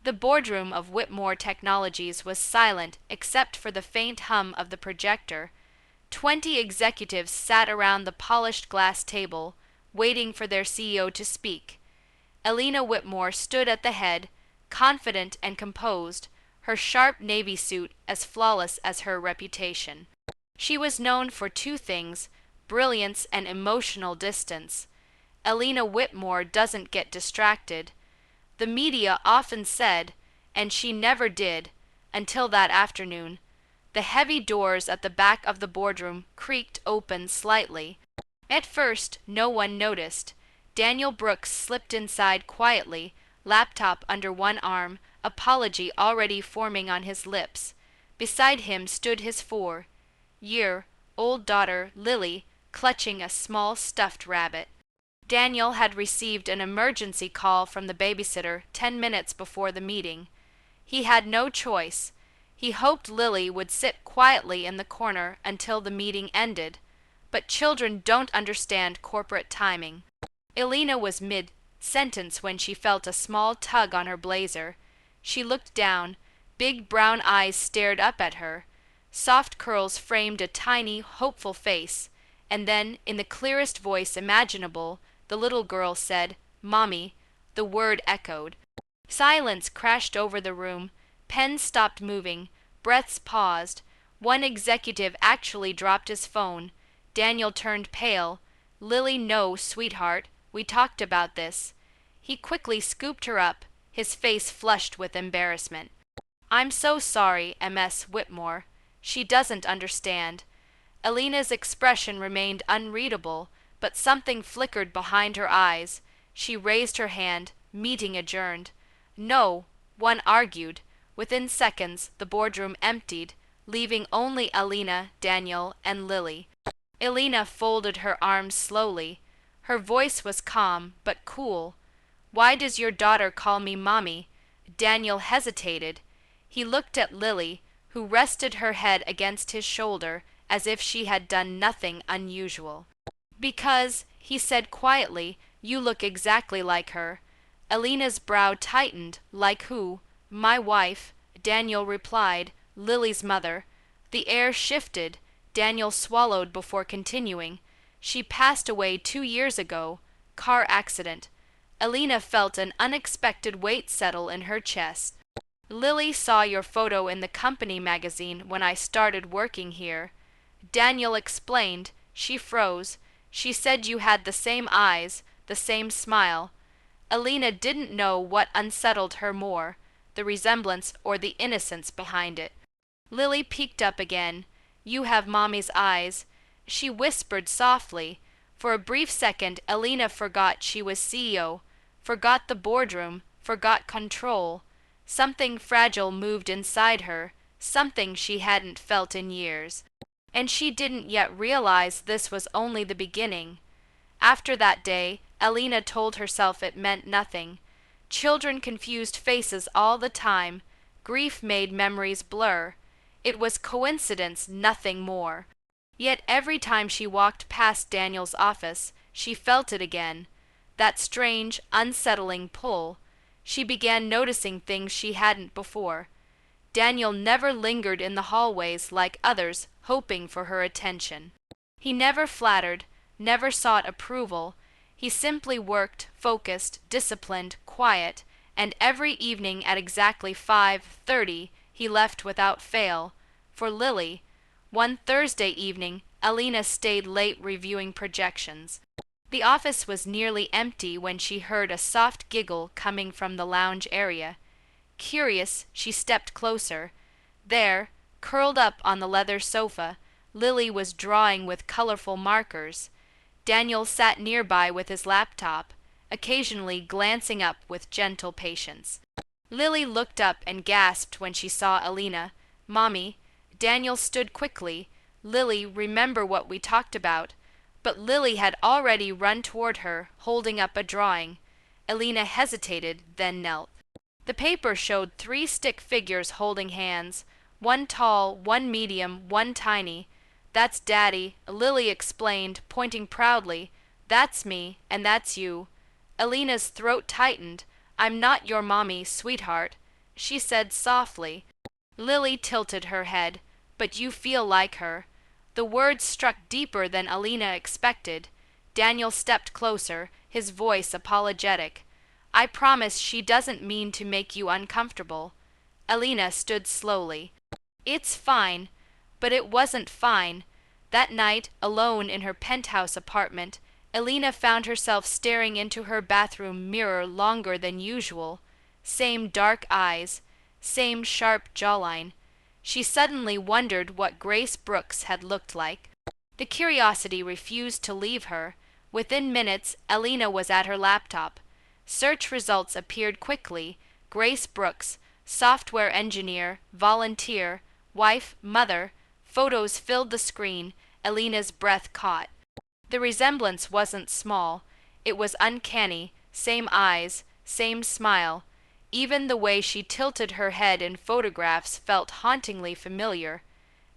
The boardroom of Whitmore Technologies was silent except for the faint hum of the projector. 20 executives sat around the polished glass table, waiting for their CEO to speak. Elena Whitmore stood at the head, confident and composed, her sharp navy suit as flawless as her reputation. She was known for two things: brilliance and emotional distance. Elena Whitmore doesn't get distracted. The media often said, and she never did, until that afternoon. The heavy doors at the back of the boardroom creaked open slightly. At first, no one noticed. Daniel Brooks slipped inside quietly, laptop under one arm, apology already forming on his lips. Beside him stood his 4-year-old daughter, Lily, clutching a small stuffed rabbit. Daniel had received an emergency call from the babysitter 10 minutes before the meeting. He had no choice. He hoped Lily would sit quietly in the corner until the meeting ended, but children don't understand corporate timing. Elena was mid-sentence when she felt a small tug on her blazer. She looked down. Big brown eyes stared up at her. Soft curls framed a tiny, hopeful face, and then, in the clearest voice imaginable, the little girl said, "Mommy." The word echoed. Silence crashed over the room. Pens stopped moving. Breaths paused. One executive actually dropped his phone. Daniel turned pale. "Lily, no, sweetheart. We talked about this." He quickly scooped her up, his face flushed with embarrassment. "I'm so sorry, Ms. Whitmore. She doesn't understand." Elena's expression remained unreadable, but something flickered behind her eyes. She raised her hand. Meeting adjourned. "No," one argued. Within seconds, the boardroom emptied, leaving only Elena, Daniel, and Lily. Elena folded her arms slowly. Her voice was calm, but cool. "Why does your daughter call me Mommy?" Daniel hesitated. He looked at Lily, who rested her head against his shoulder as if she had done nothing unusual. "Because," he said quietly, "you look exactly like her." Elena's brow tightened. "Like who?" "My wife," Daniel replied, "Lily's mother." The air shifted. Daniel swallowed before continuing. "She passed away 2 years ago. Car accident." Elena felt an unexpected weight settle in her chest. "Lily saw your photo in the company magazine when I started working here." Daniel explained. She froze. "She said you had the same eyes, the same smile." Elena didn't know what unsettled her more, the resemblance or the innocence behind it. Lily peeked up again. "You have Mommy's eyes," she whispered softly. For a brief second, Elena forgot she was CEO, forgot the boardroom, forgot control. Something fragile moved inside her, something she hadn't felt in years. And she didn't yet realize this was only the beginning. After that day, Elena told herself it meant nothing. Children confused faces all the time. Grief made memories blur. It was coincidence, nothing more. Yet every time she walked past Daniel's office, she felt it again. That strange, unsettling pull. She began noticing things she hadn't before. Daniel never lingered in the hallways like others, hoping for her attention. He never flattered, never sought approval. He simply worked, focused, disciplined, quiet, and every evening at exactly 5:30 he left without fail. For Lily, one Thursday evening, Elena stayed late reviewing projections. The office was nearly empty when she heard a soft giggle coming from the lounge area. Curious, she stepped closer. There, curled up on the leather sofa, Lily was drawing with colorful markers. Daniel sat nearby with his laptop, occasionally glancing up with gentle patience. Lily looked up and gasped when she saw Elena. "Mommy." Daniel stood quickly. "Lily, remember what we talked about." But Lily had already run toward her, holding up a drawing. Elena hesitated, then knelt. The paper showed 3 stick figures holding hands, one tall, one medium, one tiny. "That's Daddy," Lily explained, pointing proudly. "That's me, and that's you." Elena's throat tightened. "I'm not your mommy, sweetheart." she said softly. Lily tilted her head. But you feel like her. The words struck deeper than Alina expected. Daniel stepped closer, his voice apologetic. I promise she doesn't mean to make you uncomfortable. Alina stood slowly. It's fine. But it wasn't fine. That night, alone in her penthouse apartment, Alina found herself staring into her bathroom mirror longer than usual. Same dark eyes, same sharp jawline. She suddenly wondered what Grace Brooks had looked like. The curiosity refused to leave her. Within minutes, Alina was at her laptop. Search results appeared quickly. Grace Brooks, software engineer, volunteer, wife, mother. Photos filled the screen. Alina's breath caught. The resemblance wasn't small. It was uncanny. Same eyes, same smile. Even the way she tilted her head in photographs felt hauntingly familiar.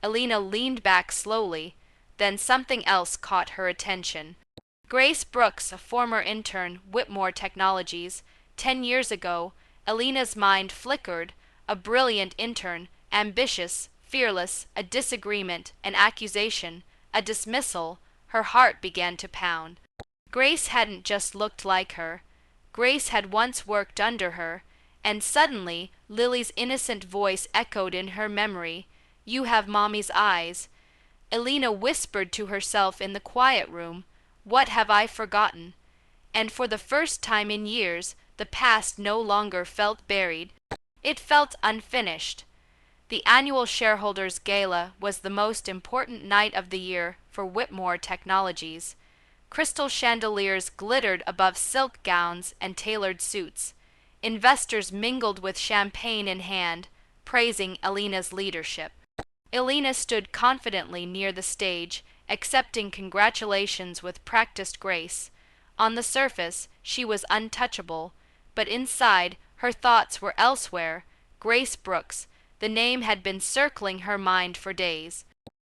Alina leaned back slowly. Then something else caught her attention. Grace Brooks, a former intern, Whitmore Technologies. 10 years ago, Alina's mind flickered. A brilliant intern, ambitious, fearless, a disagreement, an accusation, a dismissal. Her heart began to pound. Grace hadn't just looked like her. Grace had once worked under her. And suddenly, Lily's innocent voice echoed in her memory. You have Mommy's eyes. Alina whispered to herself in the quiet room, What have I forgotten? And for the first time in years, the past no longer felt buried. It felt unfinished. The annual shareholders' gala was the most important night of the year for Whitmore Technologies. Crystal chandeliers glittered above silk gowns and tailored suits. Investors mingled with champagne in hand, praising Alina's leadership. Alina stood confidently near the stage, accepting congratulations with practiced grace. On the surface, she was untouchable, but inside, her thoughts were elsewhere. Grace Brooks, the name had been circling her mind for days.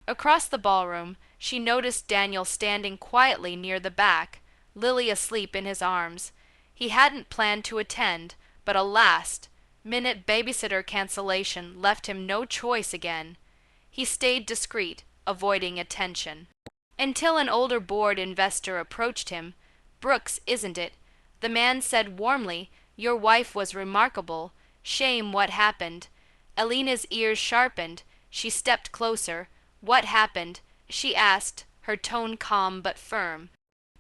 Across the ballroom, she noticed Daniel standing quietly near the back, Lily asleep in his arms. He hadn't planned to attend, but a last-minute babysitter cancellation left him no choice again. He stayed discreet, avoiding attention. Until an older board investor approached him. Brooks, isn't it? The man said warmly, Your wife was remarkable. Shame what happened. Alina's ears sharpened. She stepped closer. What happened? She asked, her tone calm but firm.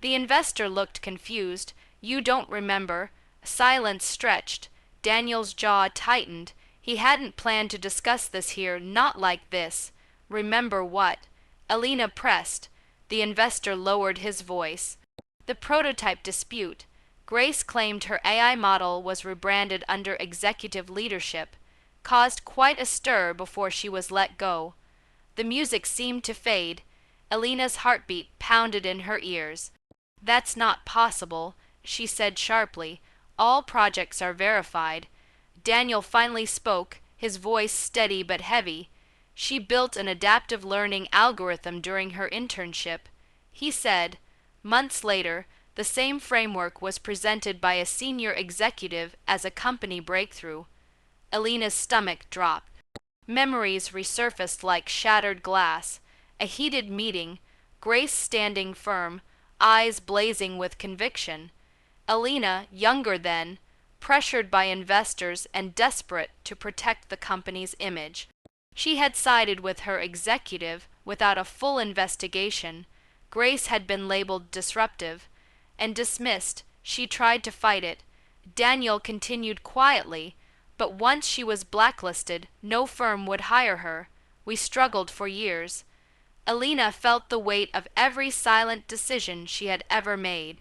The investor looked confused. You don't remember. Silence stretched. Daniel's jaw tightened. He hadn't planned to discuss this here, not like this. Remember what? Alina pressed. The investor lowered his voice. The prototype dispute. Grace claimed her AI model was rebranded under executive leadership, caused quite a stir before she was let go. The music seemed to fade. Alina's heartbeat pounded in her ears. That's not possible, she said sharply. All projects are verified. Daniel finally spoke, his voice steady but heavy. She built an adaptive learning algorithm during her internship. He said, months later, the same framework was presented by a senior executive as a company breakthrough. Alina's stomach dropped. Memories resurfaced like shattered glass. A heated meeting, Grace standing firm, eyes blazing with conviction. Alina, younger then, pressured by investors and desperate to protect the company's image. She had sided with her executive without a full investigation. Grace had been labeled disruptive and dismissed. She tried to fight it. Daniel continued quietly, but once she was blacklisted, no firm would hire her. We struggled for years. Alina felt the weight of every silent decision she had ever made.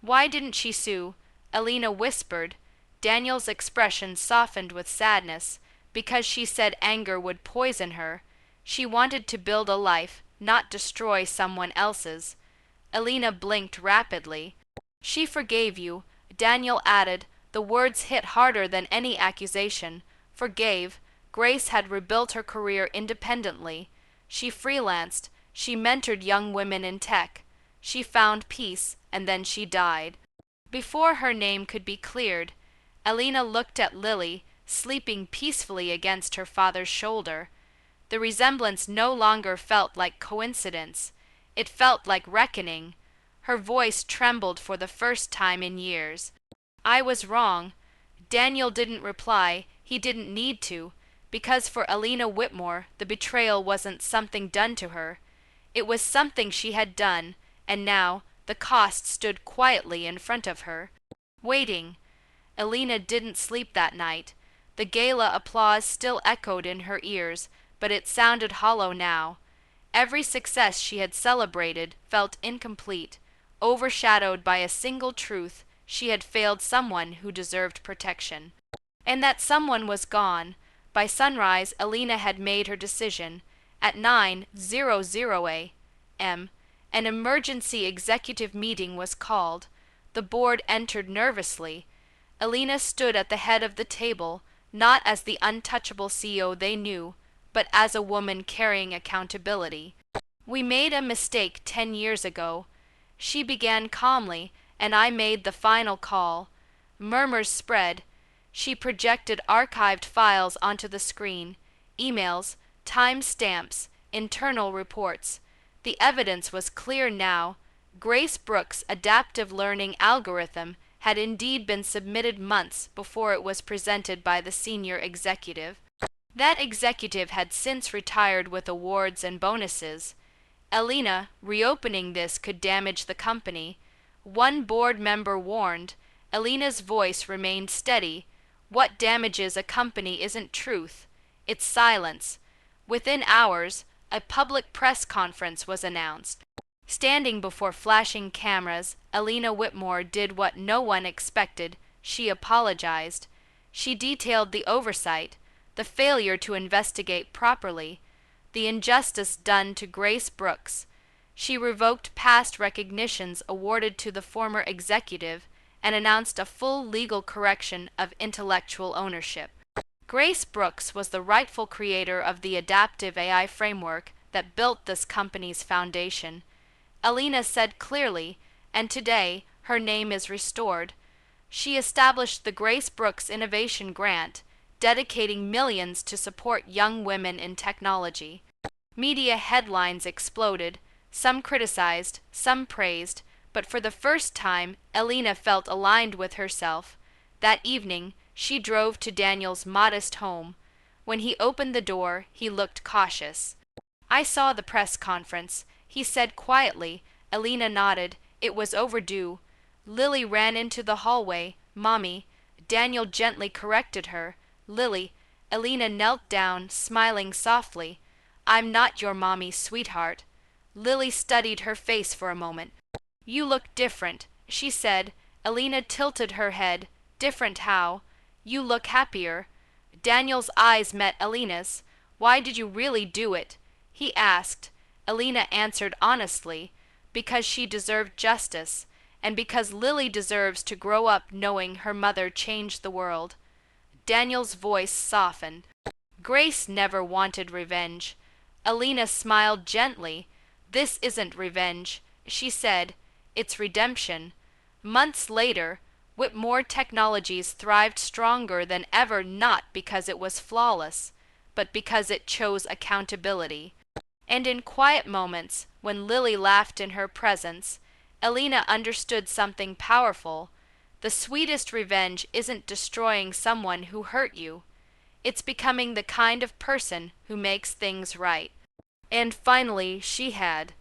Why didn't she sue? Alina whispered. Daniel's expression softened with sadness. Because she said anger would poison her. She wanted to build a life, not destroy someone else's. Alina blinked rapidly. She forgave you, Daniel added. The words hit harder than any accusation. Forgave. Grace had rebuilt her career independently. She freelanced. She mentored young women in tech. She found peace, and then she died. Before her name could be cleared, Alina looked at Lily. sleeping peacefully against her father's shoulder. The resemblance no longer felt like coincidence. It felt like reckoning. Her voice trembled for the first time in years. I was wrong. Daniel didn't reply. He didn't need to, because for Alina Whitmore, the betrayal wasn't something done to her. It was something she had done, and now the cost stood quietly in front of her, waiting. Alina didn't sleep that night. The gala applause still echoed in her ears, but it sounded hollow now. Every success she had celebrated felt incomplete, overshadowed by a single truth: she had failed someone who deserved protection. And that someone was gone. By sunrise, Alina had made her decision. At 9:00 a.m., an emergency executive meeting was called. The board entered nervously. Alina stood at the head of the table, not as the untouchable CEO they knew, but as a woman carrying accountability. "We made a mistake 10 years ago," she began calmly, "and I made the final call." Murmurs spread. She projected archived files onto the screen: emails, time stamps, internal reports. The evidence was clear now. Grace Brooks' adaptive learning algorithm had indeed been submitted months before it was presented by the senior executive. That executive had since retired with awards and bonuses. Alina, reopening this could damage the company. One board member warned. Alina's voice remained steady. What damages a company isn't truth, it's silence. Within hours, a public press conference was announced. Standing before flashing cameras, Alina Whitmore did what no one expected. She apologized. She detailed the oversight, the failure to investigate properly, the injustice done to Grace Brooks. She revoked past recognitions awarded to the former executive and announced a full legal correction of intellectual ownership. Grace Brooks was the rightful creator of the adaptive AI framework that built this company's foundation. Alina said clearly, and today her name is restored. She established the Grace Brooks Innovation Grant, dedicating millions to support young women in technology. Media headlines exploded. Some criticized, some praised, but for the first time, Alina felt aligned with herself. That evening, she drove to Daniel's modest home. When he opened the door, he looked cautious. "I saw the press conference," he said quietly. Alina nodded. It was overdue. Lily ran into the hallway. "Mommy." Daniel gently corrected her. "Lily." Alina knelt down, smiling softly. "I'm not your mommy, sweetheart." Lily studied her face for a moment. "You look different," she said. Alina tilted her head. "Different how?" "You look happier." Daniel's eyes met Alina's. "Why did you really do it?" he asked. Alina answered honestly, "Because she deserved justice, and because Lily deserves to grow up knowing her mother changed the world." Daniel's voice softened. "Grace never wanted revenge." Alina smiled gently. "This isn't revenge," she said. "It's redemption." Months later, Whitmore Technologies thrived stronger than ever, not because it was flawless, but because it chose accountability. And in quiet moments, when Lily laughed in her presence, Alina understood something powerful. The sweetest revenge isn't destroying someone who hurt you. It's becoming the kind of person who makes things right. And finally, she had.